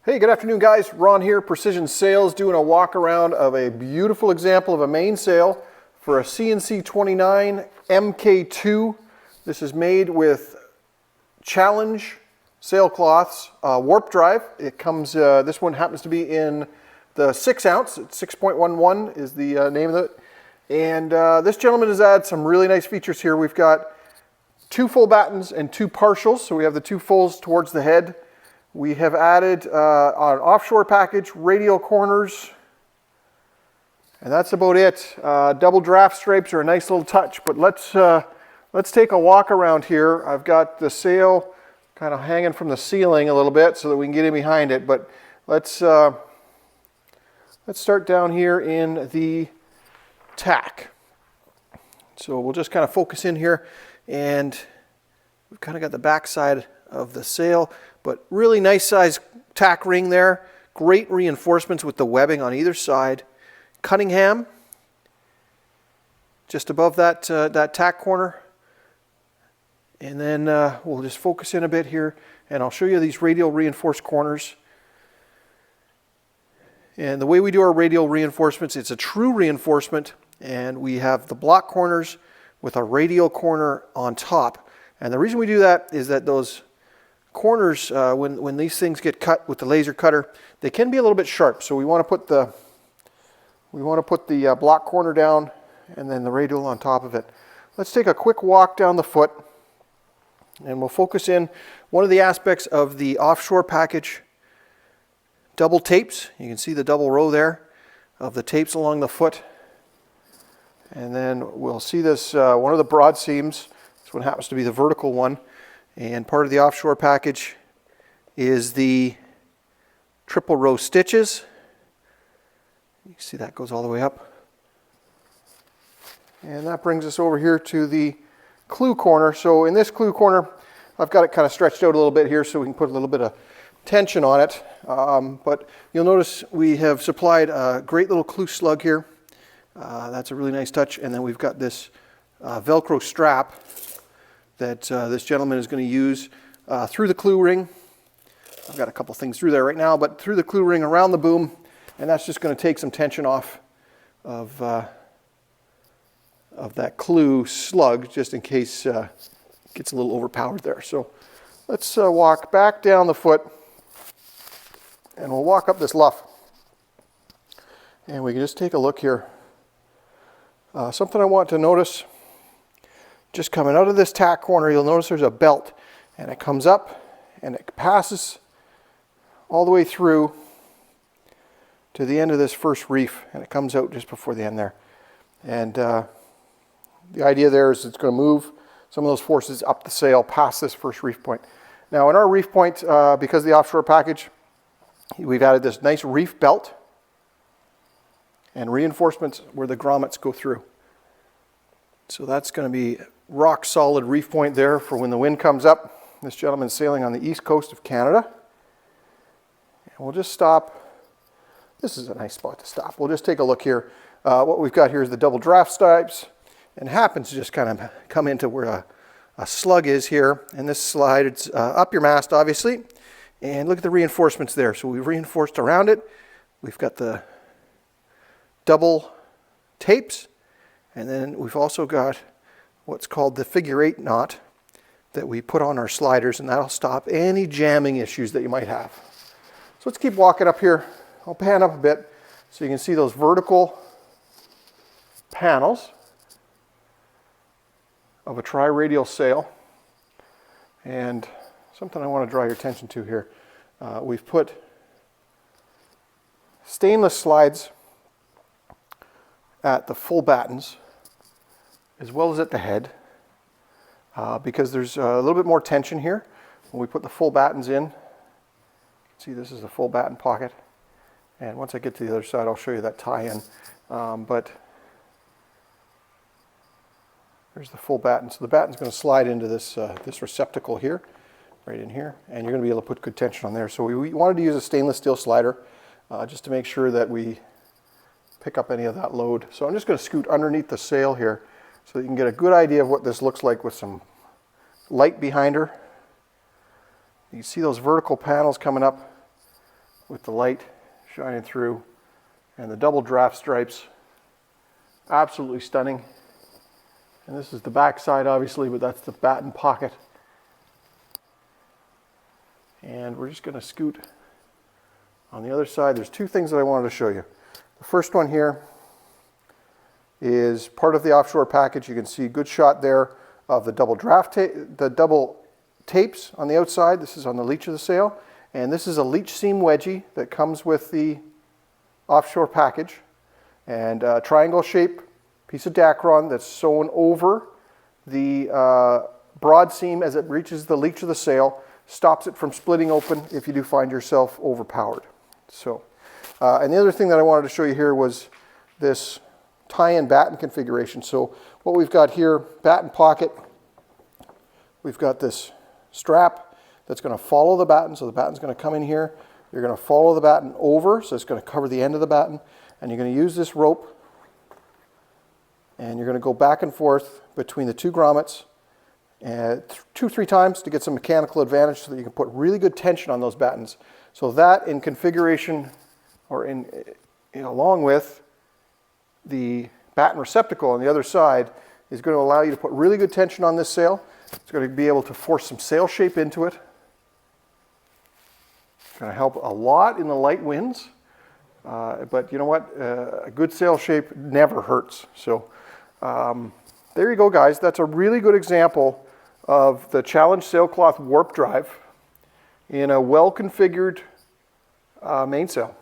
Hey, good afternoon guys. Ron here, Precision Sails, doing a walk around of a beautiful example of a mainsail for a CNC 29 MK2. This is made with Challenge Sailcloth's warp drive. It comes, this one happens to be in the 6 ounce, 6.11 is the name of it. And this gentleman has added some really nice features here. We've got 2 full battens and 2 partials, so we have the 2 fulls towards the head. We have added an offshore package, radial corners, and that's about it. Double draft stripes are a nice little touch, but let's take a walk around here. I've got the sail kind of hanging from the ceiling a little bit so that we can get in behind it, but let's start down here in the tack. So we'll just kind of focus in here, and we've kind of got the back side of the sail, but really nice size tack ring there. Great reinforcements with the webbing on either side. Cunningham just above that that tack corner, and then we'll just focus in a bit here, and I'll show you these radial reinforced corners. And the way we do our radial reinforcements, it's a true reinforcement, and we have the block corners with a radial corner on top. And the reason we do that is that those corners, when these things get cut with the laser cutter, they can be a little bit sharp. So we want to put the block corner down and then the radial on top of it. Let's take a quick walk down the foot, and we'll focus in one of the aspects of the offshore package. Double tapes. You can see the double row there of the tapes along the foot. And then we'll see this, one of the broad seams. This one happens to be the vertical one. And part of the offshore package is the triple row stitches. You see that goes all the way up. And that brings us over here to the clew corner. So in this clew corner, I've got it kind of stretched out a little bit here so we can put a little bit of tension on it. But you'll notice we have supplied a great little clew slug here. That's a really nice touch. And then we've got this Velcro strap that this gentleman is going to use through the clew ring. I've got a couple things through there right now, but through the clew ring around the boom, and that's just going to take some tension off of that clew slug, just in case it gets a little overpowered there. So let's walk back down the foot, and we'll walk up this luff. And we can just take a look here. Something I want to notice, just coming out of this tack corner, you'll notice there's a belt, and it comes up and it passes all the way through to the end of this first reef, and it comes out just before the end there. And the idea there is it's going to move some of those forces up the sail past this first reef point. Now in our reef point, because of the offshore package, we've added this nice reef belt and reinforcements where the grommets go through. So that's going to be rock solid reef point there for when the wind comes up. This gentleman's sailing on the east coast of Canada. And we'll just stop. This is a nice spot to stop. We'll just take a look here. What we've got here is the double draft stripes, and happens to just kind of come into where a slug is here. And this slide, it's up your mast obviously. And look at the reinforcements there. So we've reinforced around it. We've got the double tapes. And then we've also got what's called the figure 8 knot that we put on our sliders, and that'll stop any jamming issues that you might have. So let's keep walking up here. I'll pan up a bit so you can see those vertical panels of a Tri-Radial sail. And something I want to draw your attention to here. We've put stainless slides at the full battens as well as at the head, because there's a little bit more tension here when we put the full battens in. See, this is the full batten pocket, and once I get to the other side I'll show you that tie-in, but there's the full batten. So the batten's going to slide into this this receptacle here, right in here, and you're going to be able to put good tension on there. So we wanted to use a stainless steel slider just to make sure that we pick up any of that load. So I'm just going to scoot underneath the sail here so that you can get a good idea of what this looks like with some light behind her. You can see those vertical panels coming up with the light shining through, and the double draft stripes, absolutely stunning. And this is the back side, obviously, but that's the batten pocket. And we're just going to scoot on the other side. There's two things that I wanted to show you. The first one here is part of the offshore package. You can see a good shot there of the double draft the double tapes on the outside. This is on the leech of the sail, and this is a leech seam wedgie that comes with the offshore package, and a triangle shape piece of Dacron that's sewn over the broad seam as it reaches the leech of the sail, stops it from splitting open if you do find yourself overpowered. So, and the other thing that I wanted to show you here was this tie-in batten configuration. So what we've got here, batten pocket, we've got this strap that's going to follow the batten. So the batten's going to come in here. You're going to follow the batten over, so it's going to cover the end of the batten, and you're going to use this rope, and you're going to go back and forth between the two grommets 2-3 times to get some mechanical advantage so that you can put really good tension on those battens. So that in configuration, or along with the batten receptacle on the other side, is going to allow you to put really good tension on this sail. It's going to be able to force some sail shape into it. It's going to help a lot in the light winds. But you know what? A good sail shape never hurts. So there you go, guys. That's a really good example of the Challenge Sailcloth warp drive in a well-configured mainsail.